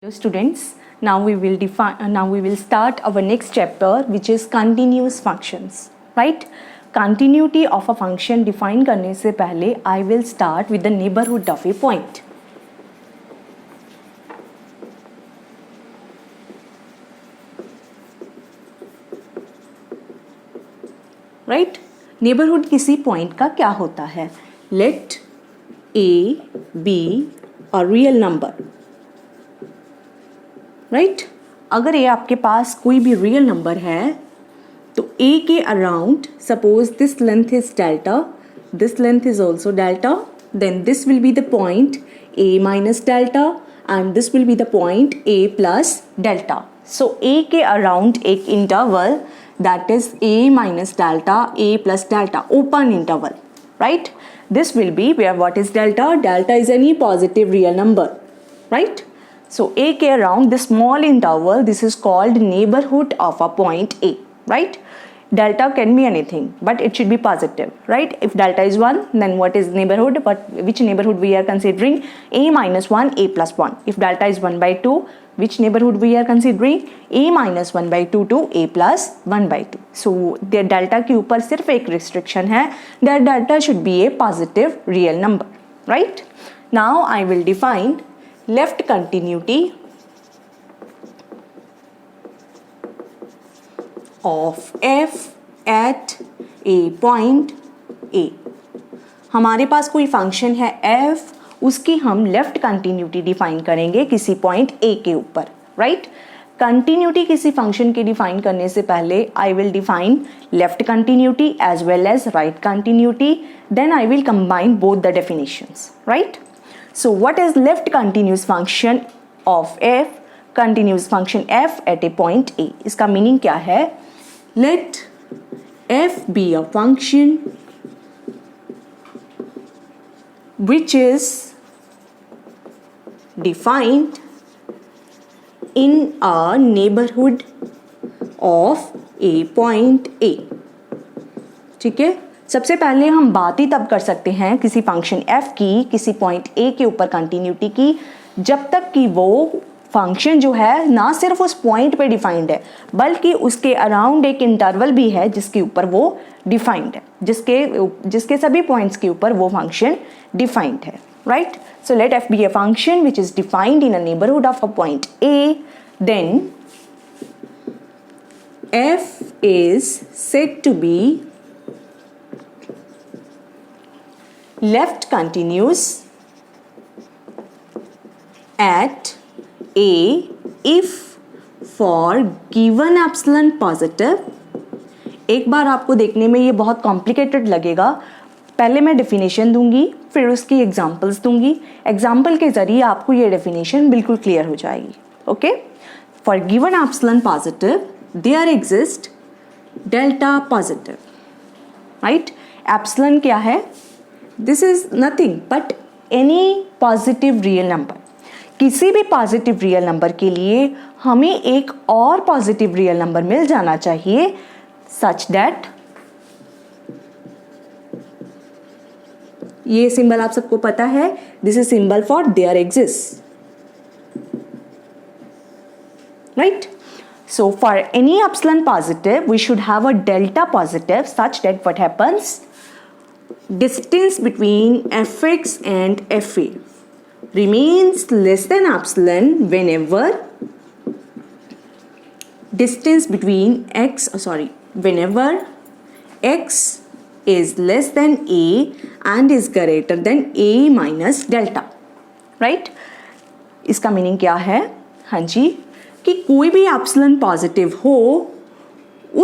Hello students, now we will start our next chapter which is continuous functions, right? Continuity of a function define करने से पहले I will start with the neighborhood of a point. Right? Neighborhood किसी point का क्या होता है? Let A be a real number. Right अगर ये आपके पास कोई भी रियल नंबर है तो a के around suppose this length is delta, this length is also delta, then this will be the point a minus delta and this will be the point a plus delta. So a के around एक interval that is a minus delta a plus delta open interval, right. This will be where what is delta? Delta is any positive real number, right. So A के around this small interval, this is called neighborhood of a point A, right? Delta can be anything, but it should be positive, right? If delta is 1, then what is neighborhood? But which neighborhood we are considering? A minus 1, A plus 1. If delta is 1 by 2, which neighborhood we are considering? A minus 1 by 2 to A plus 1 by 2. So the delta के ऊपर सिर्फ एक restriction है, that delta should be a positive real number, right? Now I will define left continuity of f at a point a. हमारे पास कोई function है f, उसकी हम लेफ्ट कंटिन्यूटी डिफाइन करेंगे किसी पॉइंट a के ऊपर, राइट. कंटिन्यूटी किसी फंक्शन के डिफाइन करने से पहले I will define left continuity as well as right continuity, then I will combine both the definitions, right. So what is left continuous function of f? Continuous function f at a point a. इसका meaning क्या है? Let f be a function which is defined in a neighborhood of a point a. ठीक है. सबसे पहले हम बात ही तब कर सकते हैं किसी फंक्शन f की किसी पॉइंट a के ऊपर कंटिन्यूटी की जब तक कि वो फंक्शन जो है ना सिर्फ उस पॉइंट पे डिफाइंड है बल्कि उसके अराउंड एक इंटरवल भी है जिसके ऊपर वो डिफाइंड है, जिसके सभी पॉइंट्स के ऊपर वो फंक्शन डिफाइंड है, right. So let f be a function which is defined in a neighbourhood of a point a, then f is said to be left continuous at a if for given epsilon positive. एक बार आपको देखने में ये बहुत complicated लगेगा, पहले मैं definition दूंगी फिर उसकी एग्जांपल्स दूंगी, एग्जांपल के जरिए आपको ये डेफिनेशन बिल्कुल क्लियर हो जाएगी, okay. For given epsilon positive there exist delta positive, right. Epsilon क्या है? This is nothing but any positive real number. किसी भी पॉजिटिव रियल नंबर के लिए हमें एक और पॉजिटिव रियल नंबर मिल जाना चाहिए सच दैट, ये सिंबल आप सबको पता है, this is symbol for there exist, right. So for any epsilon positive we should have a delta positive such that what happens, distance between fx and fa remains less than epsilon whenever whenever x is less than a and is greater than a minus delta, right. इसका meaning क्या है? हाँ जी, कि कोई भी epsilon positive हो,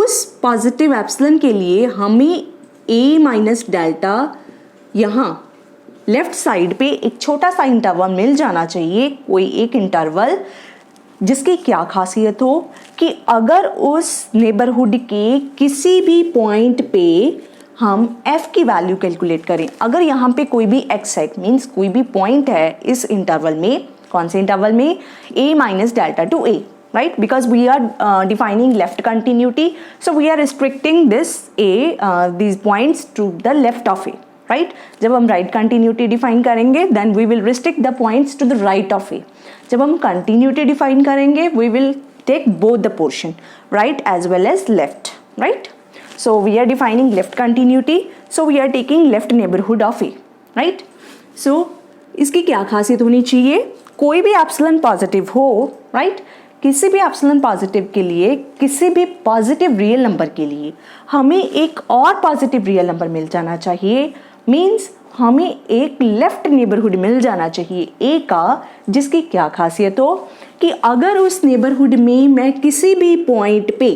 उस positive epsilon के लिए हमें a माइनस डेल्टा यहाँ लेफ्ट साइड पे एक छोटा सा इंटरवल मिल जाना चाहिए, कोई एक इंटरवल जिसकी क्या खासियत हो कि अगर उस नेबरहुड के किसी भी पॉइंट पे हम f की वैल्यू कैलकुलेट करें, अगर यहाँ पे कोई भी x है, मीन्स कोई भी पॉइंट है इस इंटरवल में, कौन से इंटरवल में? a minus delta two a, right, because we are defining left continuity, so we are restricting this a these points to the left of a, right. जब हम राइट कंटिन्यूटी डिफाइन करेंगे then we will restrict the points to the right of A. जब हम continuity define करेंगे we will take both the portion, right as well as left, right. So we are defining left continuity, so we are taking left neighborhood of A, right. So इसकी क्या खासियत होनी चाहिए, कोई भी एप्सिलॉन पॉजिटिव हो, right, किसी भी एप्सिलॉन पॉजिटिव के लिए, किसी भी पॉजिटिव रियल नंबर के लिए हमें एक और पॉजिटिव रियल नंबर मिल जाना चाहिए. मीन्स हमें एक लेफ्ट नेबरहुड मिल जाना चाहिए ए का, जिसकी क्या खासियत हो कि अगर उस नेबरहुड में मैं किसी भी पॉइंट पे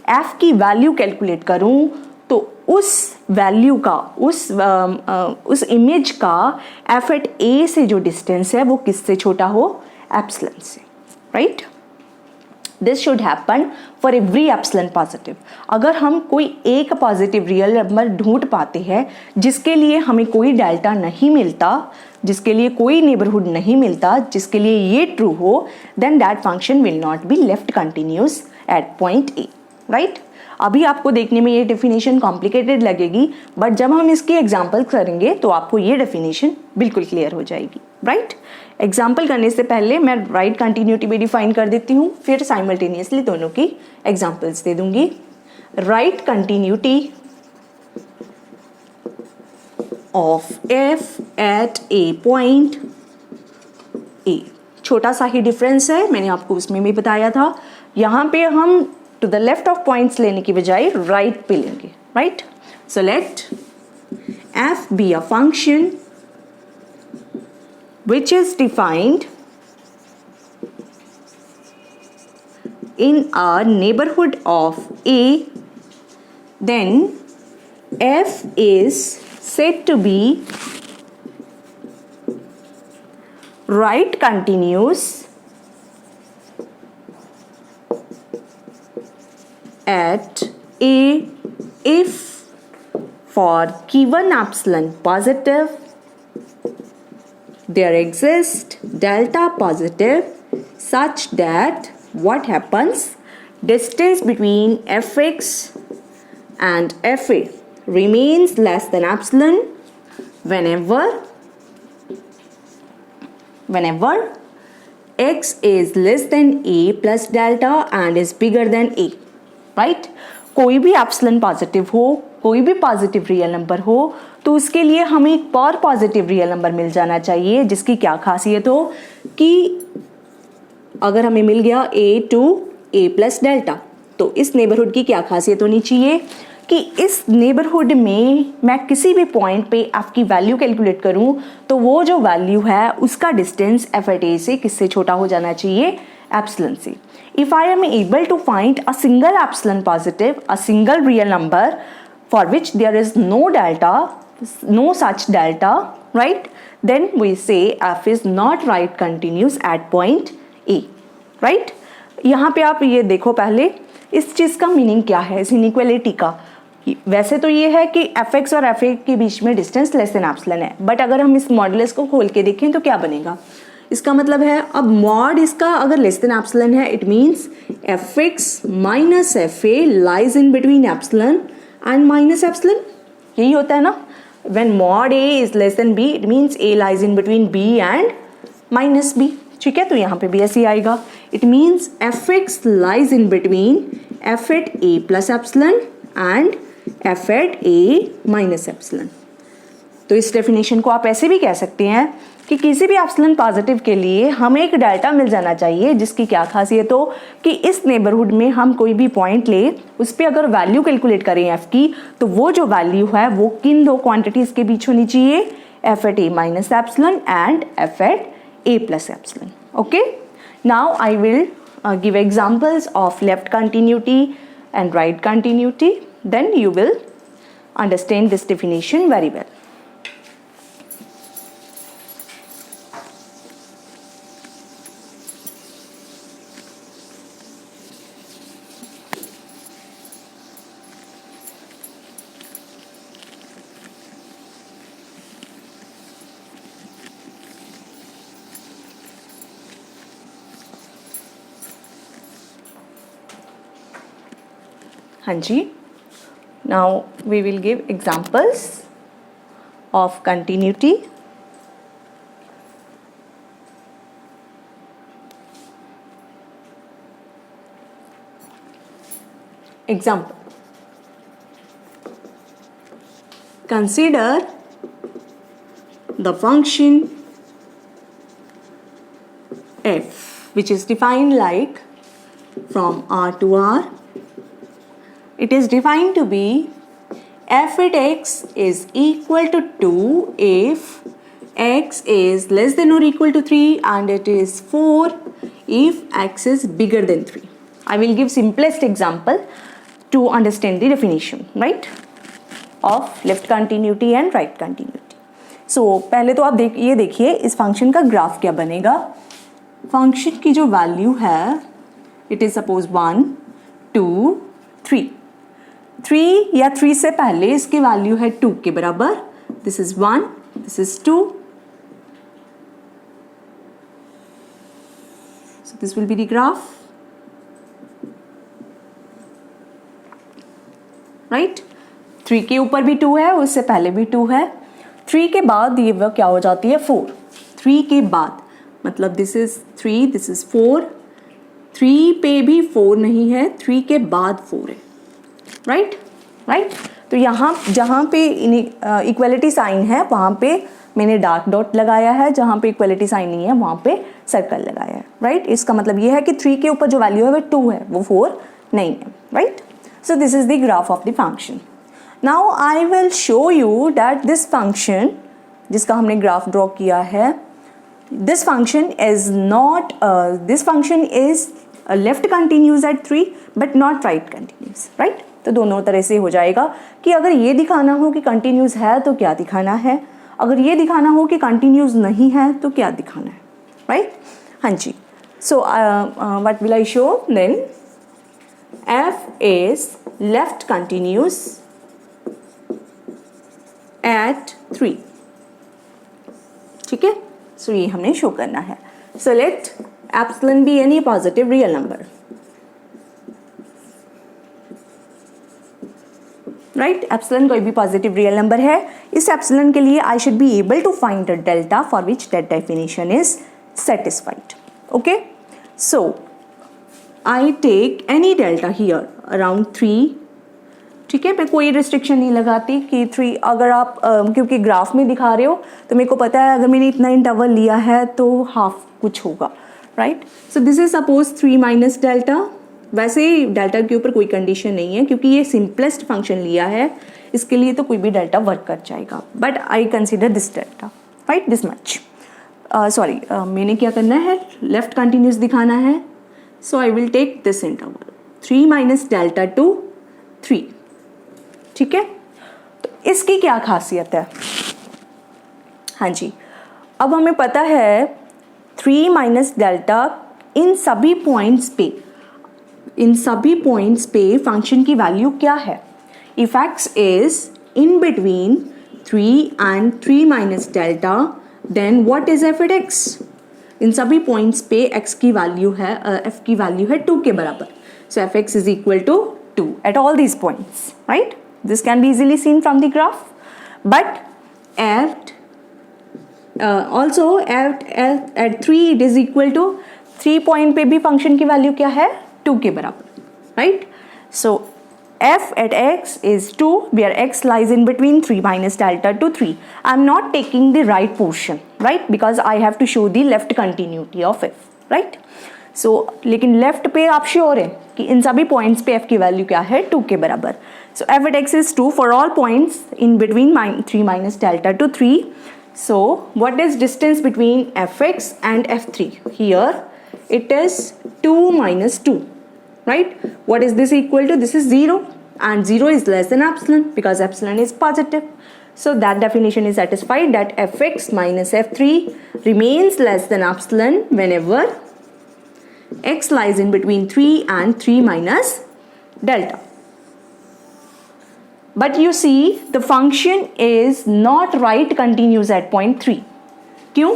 एफ की वैल्यू कैलकुलेट करूं तो उस वैल्यू का, उस इमेज का एफ एट ए से जो डिस्टेंस है वो किससे छोटा हो, एप्सिलॉन से, right. This should happen for every epsilon positive. अगर हम कोई एक पॉजिटिव रियल नंबर ढूंढ पाते हैं जिसके लिए हमें कोई डेल्टा नहीं मिलता, जिसके लिए कोई नेबरहुड नहीं मिलता, जिसके लिए ये ट्रू हो, then that function will not be left continuous at point a, right. अभी आपको देखने में ये डेफिनेशन कॉम्प्लिकेटेड लगेगी, बट जब हम इसकी एग्जाम्पल करेंगे तो आपको ये डेफिनेशन बिल्कुल क्लियर हो जाएगी, राइट. एग्जाम्पल करने से पहले मैं राइट कंटिन्यूटी भी डिफाइन कर देती हूँ, फिर साइमल्टेनियसली दोनों की एग्जाम्पल्स दे दूंगी. Right continuity of f at a point a. छोटा सा ही डिफरेंस है, मैंने आपको उसमें भी बताया था. यहाँ पे हम to the left of points लेने की बजाय राइट पे लेंगे, right. So let f be a function which is defined in a neighborhood of A, then f is said to be right continuous at A if for given epsilon positive there exists delta positive such that what happens, distance between fx and fa remains less than epsilon whenever x is less than a plus delta and is bigger than a, right. कोई भी epsilon positive हो, कोई भी positive real number हो, तो उसके लिए हमें एक और पॉजिटिव रियल नंबर मिल जाना चाहिए, जिसकी क्या खासियत हो कि अगर हमें मिल गया a to a plus delta, तो इस नेबरहुड की क्या खासियत होनी चाहिए कि इस नेबरहुड में मैं किसी भी पॉइंट पे f की वैल्यू कैलकुलेट करूं तो वो जो वैल्यू है उसका डिस्टेंस f एट a से किससे छोटा हो जाना चाहिए, एप्सिलॉन से. If I am able to find a single epsilon positive, a single real number for which there is no delta, no such delta, right, then we say f is not right continuous at point A, right. यहाँ पे आप ये देखो पहले इस चीज़ का meaning क्या है, इस इनइक्वालिटी का. वैसे तो ये है कि fx और fa के बीच में डिस्टेंस लेस देन एप्सिलॉन है, बट अगर हम इस मॉडुलस को खोल के देखें तो क्या बनेगा, इसका मतलब है अब मॉड इसका अगर लेस देन एप्सिलॉन है, it means fx minus fa lies in between epsilon and minus epsilon. यही होता है ना, when mod a is less then b, it means a lies in between b and minus b. ठीक है, तो यहाँ पे भी ऐसे ही आएगा. It means fx lies in between f at a plus epsilon and f at a minus epsilon. तो इस डेफिनेशन को आप ऐसे भी कह सकते हैं कि किसी भी एप्सिलॉन पॉजिटिव के लिए हमें एक डेल्टा मिल जाना चाहिए, जिसकी क्या खासियत हो कि इस नेबरहुड में हम कोई भी पॉइंट ले, उस पर अगर वैल्यू कैलकुलेट करें एफ की, तो वो जो वैल्यू है वो किन दो क्वांटिटीज के बीच होनी चाहिए, f at a minus epsilon and f at a plus epsilon. Okay, now I will give examples of left continuity and right continuity, then you will understand this definition very well. हाँ जी, now we will give examples of continuity. Example. Consider the function f, which is defined like from R to R. It is defined to be f at x is equal to 2 if x is less than or equal to 3 and it is 4 if x is bigger than 3. I will give simplest example to understand the definition, right, of left continuity and right continuity. So पहले तो आप ये देखिए इस function का graph क्या बनेगा. Function की जो वैल्यू है इट इज सपोज 1 2 3. 3 या 3 से पहले इसकी वैल्यू है 2 के बराबर. This is 1, this is 2. So this will be the graph, right. 3 के ऊपर भी 2 है, उससे पहले भी 2 है. 3 के बाद ये वो क्या हो जाती है 4. 3 के बाद मतलब दिस इज 3, दिस इज 4. 3 पे भी 4 नहीं है, 3 के बाद 4 है, राइट. तो यहाँ जहाँ पे इक्वलिटी साइन है वहाँ पे मैंने डार्क डॉट लगाया है, जहाँ पे इक्वलिटी साइन नहीं है वहाँ पे सर्कल लगाया है, राइट. इसका मतलब ये है कि 3 के ऊपर जो वैल्यू है वो 2 है, वो 4 नहीं है, right. So this is the graph of the function. Now I will show you that this function जिसका हमने ग्राफ ड्रॉ किया है, this function is not this function is left continuous at 3 but not right continuous, right. तो दोनों तरह से हो जाएगा कि अगर ये दिखाना हो कि कंटिन्यूस है तो क्या दिखाना है, अगर ये दिखाना हो कि कंटिन्यूस नहीं है तो क्या दिखाना है, राइट. हाँ जी. So what will I show then. f is left continuous at 3. ठीक है. सो ये हमने शो करना है. So let epsilon be any positive real number, right. epsilon कोई भी पॉजिटिव रियल नंबर है. इस epsilon के लिए I should be able to find the delta for which that definition is satisfied. Okay. So I take any delta here around 3. ठीक है. मैं कोई रिस्ट्रिक्शन नहीं लगाती कि 3 अगर आप क्योंकि ग्राफ में दिखा रहे हो तो मेरे को पता है अगर मैंने इतना इंटरवल लिया है तो हाफ कुछ होगा, right. So this is suppose 3 minus delta. वैसे ही डेल्टा के ऊपर कोई कंडीशन नहीं है क्योंकि ये सिंपलेस्ट फंक्शन लिया है, इसके लिए तो कोई भी डेल्टा वर्क कर जाएगा. But I consider this delta, right, this much. Sorry, मैंने क्या करना है, लेफ्ट कंटिन्यूस दिखाना है. So I will take this interval 3 minus delta to 3. ठीक है. तो इसकी क्या खासियत है. हाँ जी. अब हमें पता है 3 माइनस डेल्टा इन सभी पॉइंट्स पे फंक्शन की वैल्यू क्या है. If x is in between 3 and 3 minus delta then what is f at x. इन सभी पॉइंट्स पे x की वैल्यू है f की वैल्यू है 2 के बराबर. So f x is equal to 2 at all these points, right. This can be easily seen from the graph. But at also at 3 it is equal to 3 point पे भी function की value क्या है 2 के बराबर, right. So f at x is 2 where x lies in between 3 minus delta to 3. I am not taking the right portion, right, because I have to show the left continuity of f, right. So लेकिन left पे आप sure है कि इन सभी points पे f की value क्या है 2 के बराबर. So f at x is 2 for all points in between 3 minus delta to 3. So what is distance between fx and f3? Here it is 2 minus 2. Right? What is this equal to? This is 0 and 0 is less than epsilon because epsilon is positive. So that definition is satisfied that fx minus f3 remains less than epsilon whenever x lies in between 3 and 3 minus delta. But you see the function is not right continuous at point 3. क्यों?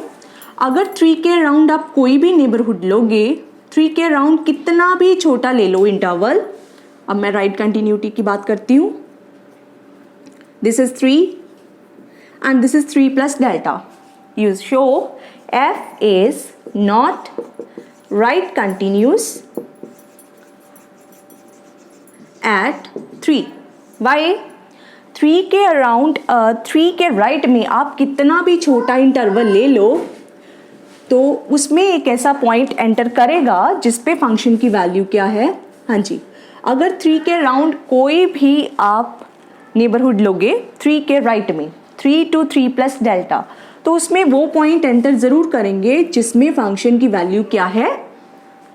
अगर 3 के around आप कोई भी neighbourhood लोगे, 3 के around कितना भी छोटा ले लो इंटरवल. अब मैं राइट कंटिन्यूटी की बात करती हूँ. This is 3 and this is 3 plus delta. You show f is not right continuous at 3. Why? 3 के अराउंड 3 के राइट में आप कितना भी छोटा इंटरवल ले लो तो उसमें एक ऐसा पॉइंट एंटर करेगा जिस पे फंक्शन की वैल्यू क्या है, हाँ जी, अगर 3 के राउंड कोई भी आप नेबरहुड लोगे 3 के राइट में 3 to 3 प्लस डेल्टा, तो उसमें वो पॉइंट एंटर ज़रूर करेंगे जिसमें फंक्शन की वैल्यू क्या है,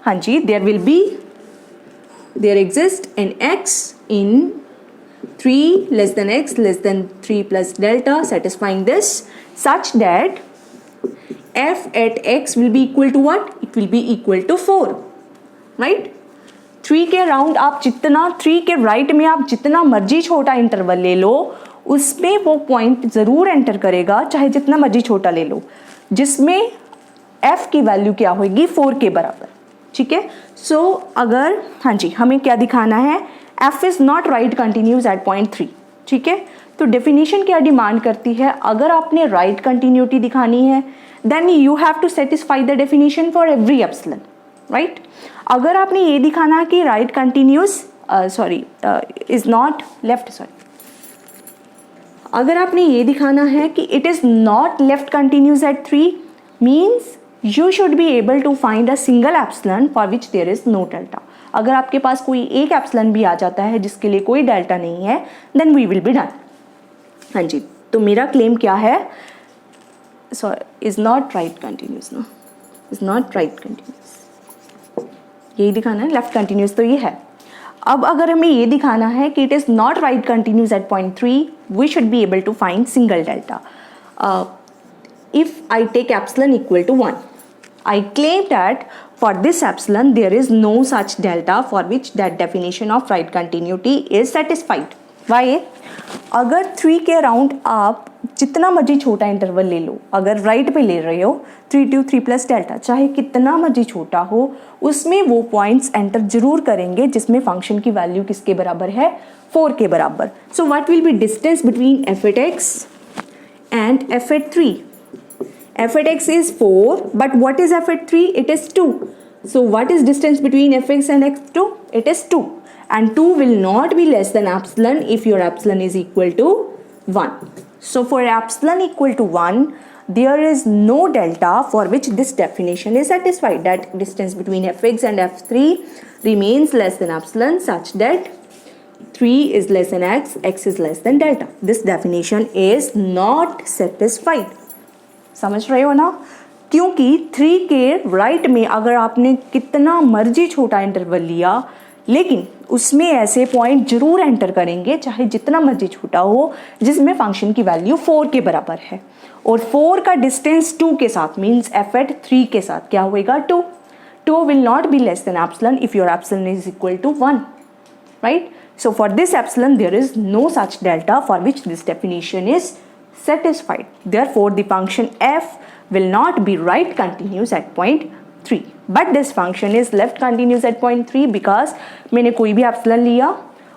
हाँ जी, there exists an x in 3 less than x less than 3 plus delta satisfying this such that f at x will be equal to what? It will be equal to 4, right? 3 के round आप जितना 3 के right में आप जितना मर्जी छोटा interval ले लो उसमें वो पॉइंट ज़रूर एंटर करेगा, चाहे जितना मर्जी छोटा ले लो, जिसमें f की वैल्यू क्या होगी 4 के बराबर, ठीक है। सो अगर हाँ जी हमें क्या दिखाना है, f is not right continuous at point 3, ठीक है। तो डेफिनेशन क्या डिमांड करती है, अगर आपने राइट कंटिन्यूटी दिखानी है then you have to satisfy the definition for every epsilon, right. अगर आपने ये दिखाना है कि right continuous is not left, अगर आपने ये दिखाना है कि it is not left continuous at 3 means you should be able to find a single epsilon for which there is no delta. अगर आपके पास कोई एक एप्सिलॉन भी आ जाता है जिसके लिए कोई डेल्टा नहीं है then we will be done. हाँ जी, तो मेरा क्लेम क्या है, is not right continuous, no, is not right continuous, यही दिखाना है, लेफ्ट कंटिन्यूस तो ये है। अब अगर हमें ये दिखाना है कि it is not right continuous at point 3 we should be able to find single delta. If I take epsilon equal to 1, I claim that for this epsilon there is no such delta for which that definition of right continuity is satisfied. Why? अगर 3 के around आप जितना मर्जी छोटा interval ले लो, अगर right पे ले रहे हो 3 to 3 प्लस डेल्टा, चाहे कितना मर्जी छोटा हो, उसमें वो पॉइंट्स एंटर जरूर करेंगे जिसमें फंक्शन की वैल्यू किसके बराबर है, 4 के बराबर। सो what will be distance between f at x and f at 3? f at x is 4, but what is f at 3? It is 2. So what is distance between fx and x2? It is 2. And 2 will not be less than epsilon if your epsilon is equal to 1. So for epsilon equal to 1, there is no delta for which this definition is satisfied. That distance between fx and f3 remains less than epsilon such that 3 is less than x is less than delta. This definition is not satisfied. समझ रहे हो ना, क्योंकि 3 के right में अगर आपने कितना मर्जी छोटा इंटरवल लिया लेकिन उसमें ऐसे पॉइंट जरूर एंटर करेंगे चाहे जितना मर्जी छोटा हो जिसमें फंक्शन की वैल्यू 4 के बराबर है, और 4 का डिस्टेंस 2 के साथ मीन्स f at 3 के साथ क्या होएगा 2. 2 will not be less than epsilon if your epsilon is equal to 1, right? So for this epsilon there is no such delta for which this definition is satisfied. Therefore the function f will not be right continuous at point 3, but this function is left continuous at point 3 because मैंने कोई भी epsilon लिया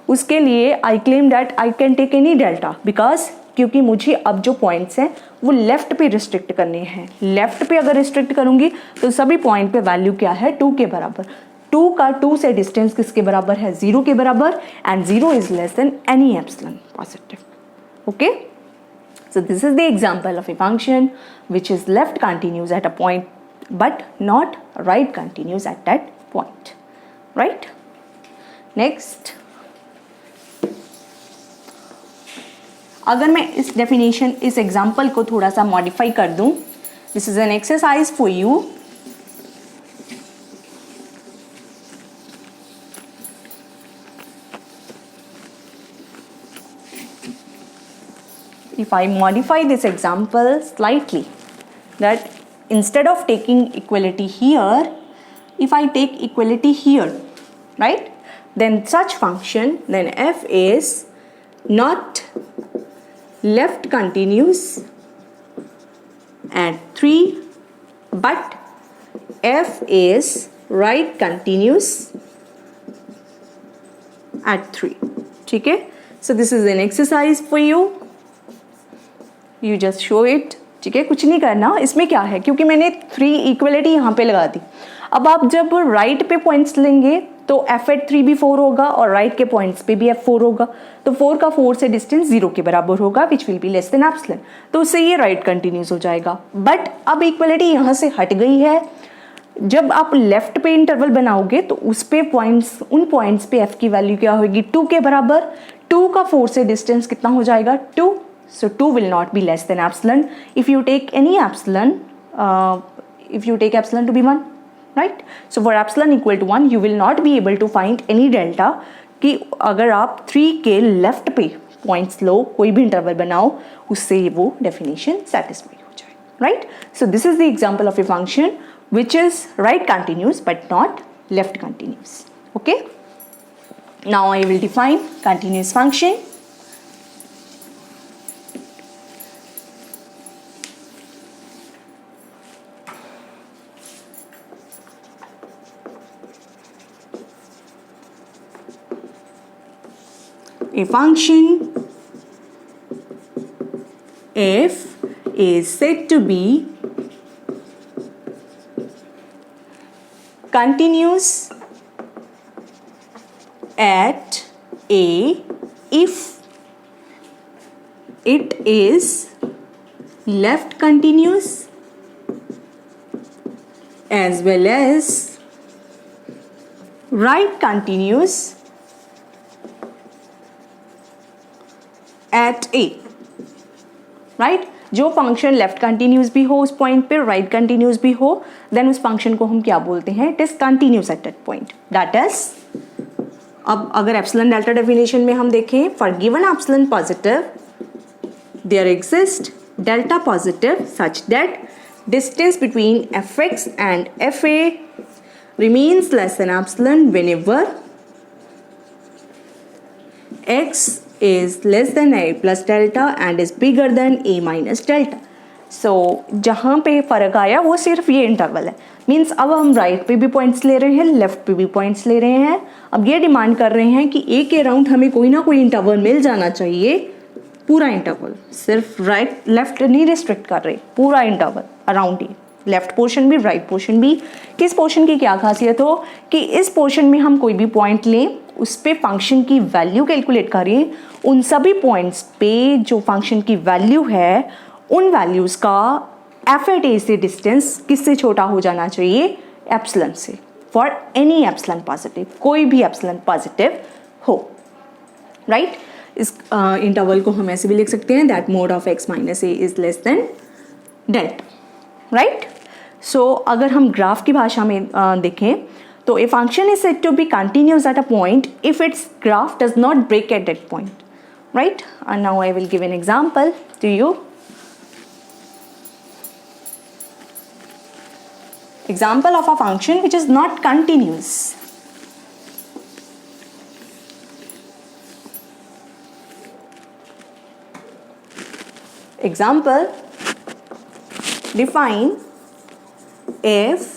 उसके लिए I claim that I can take any delta because क्योंकि मुझे अब जो पॉइंट्स हैं वो लेफ्ट पे रिस्ट्रिक्ट करने हैं। लेफ्ट पे अगर रिस्ट्रिक्ट करूंगी तो सभी पॉइंट पे वैल्यू क्या है 2 के बराबर। 2 का 2 से डिस्टेंस किसके बराबर है 0 के बराबर, and 0 is less then any epsilon positive. Okay, so this is the example of a function which is left continuous at a point but not right continuous at that point, right? Next, अगर मैं इस definition इस example को थोड़ा सा modify कर दूं, this is an exercise for you. If I modify this example slightly, that instead of taking equality here, if I take equality here, right, then such function, then f is not left continuous at 3 but f is right continuous at 3. ठीक है, so this is an exercise for you. You just show it, ठीक है, कुछ नहीं करना। इसमें क्या है, क्योंकि मैंने 3 इक्वलिटी यहाँ पे लगा दी। अब आप जब राइट पे पॉइंट्स लेंगे तो f(3) भी 4 होगा और राइट के पॉइंट्स पे भी f4 होगा, तो 4 का 4 से डिस्टेंस 0 के बराबर होगा, which will be less than epsilon, तो उससे ये राइट कंटिन्यूस हो जाएगा। बट अब इक्वलिटी यहाँ से हट गई है। जब आप लेफ्ट पे इंटरवल बनाओगे तो उस पे पॉइंट्स, उन पॉइंट्स पे f की वैल्यू क्या होगी, 2 के बराबर। 2 का 4 से डिस्टेंस कितना हो जाएगा, 2, so 2 will not be less than epsilon if you take any epsilon, if you take epsilon to be 1, right? So for epsilon equal to 1 you will not be able to find any delta कि अगर आप 3 के left पे points लो, कोई भी interval बनाओ, उससे वो डेफिनेशन सेटिस्फाई हो जाए, right? So this is the example of a function which is right continuous but not left continuous. Okay, now I will define continuous function. A function f is said to be continuous at A if it is left continuous as well as right continuous at A, right? जो function left continuous भी हो उस point पे, right continuous भी हो, then उस function को हम क्या बोलते हैं, it is continuous at that point, that is. अब अगर एप्सिलॉन डेल्टा डेफिनेशन में हम देखें, for given epsilon positive there exist delta positive such that distance between fx and fa remains less than epsilon whenever x is less than a plus delta and is bigger than a minus delta. So जहाँ पे फ़र्क आया वो सिर्फ ये interval है, means अब हम राइट पे भी पॉइंट्स ले रहे हैं, लेफ्ट पे भी पॉइंट्स ले रहे हैं। अब ये डिमांड कर रहे हैं कि ए के अराउंड हमें कोई ना कोई इंटरवल मिल जाना चाहिए, पूरा इंटरवल, सिर्फ राइट लेफ्ट नहीं रिस्ट्रिक्ट कर रहे, पूरा इंटरवल अराउंड ही, लेफ्ट पोर्शन भी राइट पोर्शन भी। किस पोर्शन की क्या खासियत हो कि इस पोर्शन में हम कोई भी पॉइंट लें, उस पे फंक्शन की वैल्यू कैलकुलेट करें, उन सभी पॉइंट्स पे जो फंक्शन की वैल्यू है उन वैल्यूज़ का f(a) से डिस्टेंस किससे छोटा हो जाना चाहिए, एप्सिलॉन से, फॉर एनी एप्सिलॉन पॉजिटिव, कोई भी एप्सिलॉन पॉजिटिव हो, राइट? इस इंटरवल को हम ऐसे भी लिख सकते हैं, that mod of x minus a is less than delta, right? So अगर हम ग्राफ की भाषा में देखें तो a function is said to be continuous at a point if its graph does not break at that point, right? And now I will give an example to you. Example of a function which is not continuous. Example, define f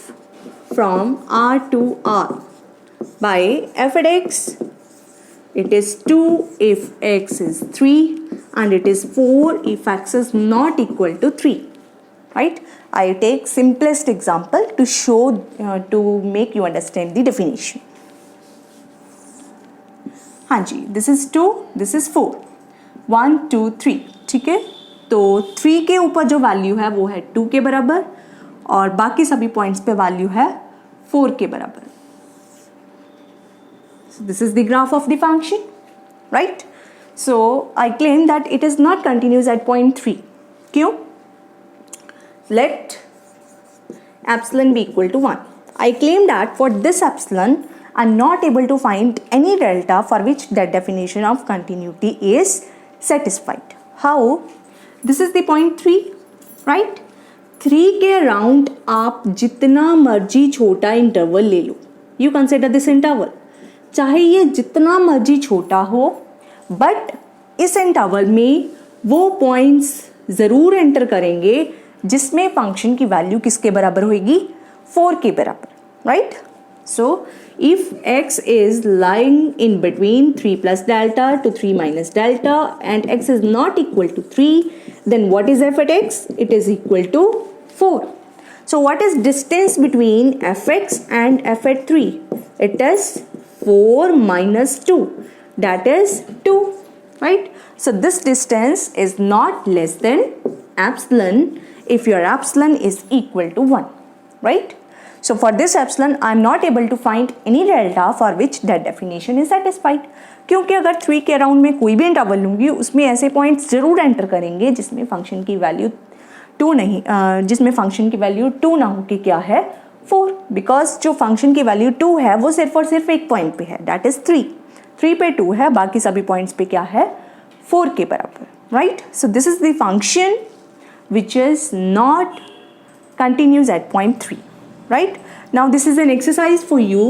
from R to R by f at x, it is 2 if x is 3 and it is 4 if x is not equal to 3, right? I take simplest example to show to make you understand the definition. हाँ जी, this is 2, this is 4, 1 2 3, ठीक है? तो 3 के ऊपर जो value है वो है 2 के बराबर और बाकी सभी पॉइंट्स पे वैल्यू है 4 के बराबर। So this is the graph of the function, right? So I claim that it is not continuous at point 3. क्यों? Let epsilon be equal to 1. I claim that for this epsilon I'm not able to find any delta for which that definition of continuity is satisfied. How? This is the point 3, right? 3 के around आप जितना मर्जी छोटा interval ले लो, you consider this interval, चाहे ये जितना मर्जी छोटा हो, बट इस इंटरवल में वो पॉइंट्स ज़रूर एंटर करेंगे जिसमें फंक्शन की वैल्यू किसके बराबर होगी, 4 के बराबर, right? So if x is lying in between 3 plus delta to 3 minus delta and x is not equal to 3, then what is f at x? It is equal to 4. So what is distance between fx and f at 3? It is 4 minus 2, that is 2, right? So this distance is not less than epsilon if your epsilon is equal to 1, right? So for this epsilon I am not able to find any delta for which that definition is satisfied, क्योंकि अगर 3 के around में कोई भी interval लूँगी उसमें ऐसे points ज़रूर एंटर करेंगे जिसमें फंक्शन की वैल्यू 2 नहीं, जिसमें फंक्शन की वैल्यू 2 ना हो कि क्या है 4, बिकॉज जो फंक्शन की वैल्यू 2 है वो सिर्फ और सिर्फ एक पॉइंट पे है, दैट इज 3 पे 2 है, बाकी सभी पॉइंट्स पे क्या है 4 के बराबर, right? So this is the function which is not continues at point 3, right? Now this is an exercise for you.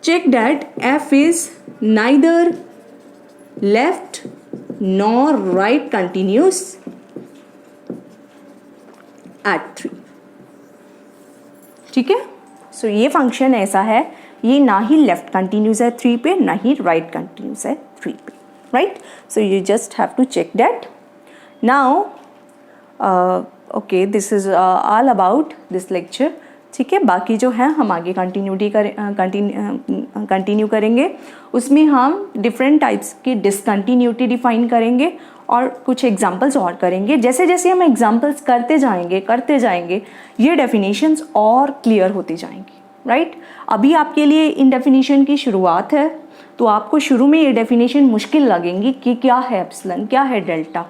Check that f is neither left nor right continuous at 3. ठीक है? सो ये function ऐसा है, ये ना ही left continuous है 3 पे, ना ही राइट कंटिन्यूस है 3 पे, right? So you just have to check that. Now okay, this is all about this lecture. ठीक है, बाकी जो है हम आगे कंटिन्यू करेंगे. उसमें हम डिफरेंट टाइप्स की डिसकंटिन्यूटी डिफाइन करेंगे और कुछ एग्जांपल्स और करेंगे. जैसे जैसे हम एग्जांपल्स करते जाएंगे ये डेफिनेशंस और क्लियर होती जाएंगी, राइट? अभी आपके लिए इन डेफिनेशन की शुरुआत है, तो आपको शुरू में ये डेफिनेशन मुश्किल लगेंगी कि क्या है एप्सिलॉन, क्या है delta,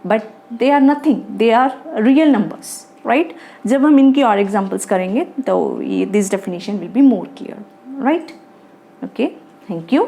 but they are nothing, they are real numbers, right? जब हम इनकी और एग्जांपल्स करेंगे तो ये this definition will be more clear, right? Okay, thank you.